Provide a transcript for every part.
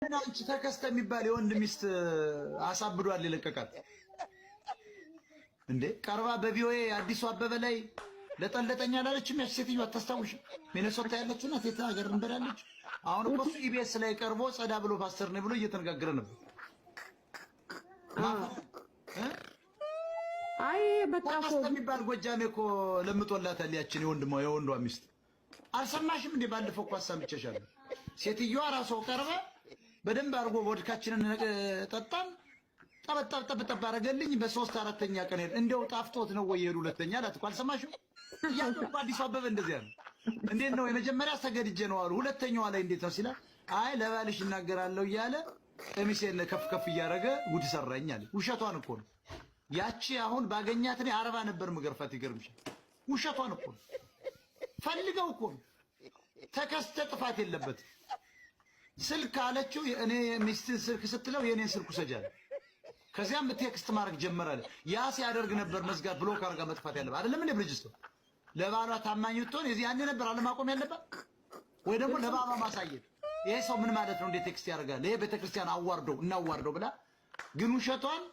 አንቺ ተከስተ የሚባል የወንድ ሚስት አሳብዷል የለቀቃት እንዴ? ቀርባ በቪኦኤ አዲሱ አበበ ላይ ለጠለጠኛ ላለችም ያች ሴትዮ አታስታውሽ? ሚነሶታ ያለችና ሴት ሀገር እንደላለች። አሁን እኮ ኢቢኤስ ላይ ቀርቦ ጸዳ ብሎ ፓስተር ነው ብሎ እየተነጋገረ ነበር። አይ በቃ ተከስተ የሚባል ጎጃሜ እኮ ለምጦላታል ያችን የወንዷ ሚስት። አልሰማሽም እንዴ? ባለፈው እኮ አሳምቼሻለሁ። ሴትዮዋ ራሷ ቀርባ በደንብ አርጎ ወድካችንን ጠጣን ጠበጠብ አረገልኝ። በሶስት አራተኛ ቀን እንደው ጣፍጦት ነው ወይ የሄዱ ሁለተኛ አላት እኮ አልሰማሽም? ያንተ አዲሱ አበበ እንደዚህ ያለ እንዴት ነው የመጀመሪያ ሰገድጄ ነው አሉ። ሁለተኛዋ ላይ እንዴት ነው ሲላ አይ ለባልሽ እናገራለሁ እያለ ቀሚሴን ከፍ እያረገ ጉድ ሰራኝ አለ። ውሸቷን እኮ ነው ያቺ። አሁን ባገኛት እኔ 40 ነበር ምገርፋት። ይገርምሻል። ውሸቷን እኮ ነው ፈልገው እኮ ነው። ተከስተ ጥፋት የለበት ስልክ አለችው። እኔ ሚስትን ስልክ ስትለው የኔን ስልክ ሰጃለ። ከዚያም ቴክስት ማድረግ ጀመራለ። ያ ሲያደርግ ነበር መዝጋት ብሎክ አርጋ መጥፋት ያለበት አይደለም እንዴ? ብርጅስቶ ለባሏ ታማኝ ብትሆን የዚህ ያኔ ነበር አለማቆም ያለበት ወይ ደግሞ ለባሏ ማሳየት። ይሄ ሰው ምን ማለት ነው? እንዴ ቴክስት ያደርጋል? ይሄ ቤተክርስቲያን እናዋርደው ብላ ግን ውሸቷን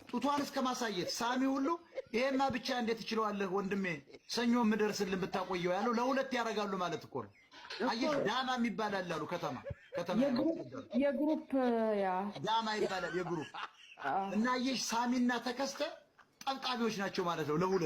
ጡቷን እስከ ማሳየት ሳሚ ሁሉ ይሄማ ብቻ እንዴት ትችለዋለህ ወንድሜ፣ ሰኞ ምደርስልን ብታቆየው ያለው ለሁለት ያደርጋሉ ማለት እኮ ነው። አየሽ ዳማ ይባላል አሉ ከተማ የግሩፕ ያ ዳማ ይባላል የግሩፕ እና አየሽ ሳሚና ተከስተ ጠብጣቢዎች ናቸው ማለት ነው ለሁለት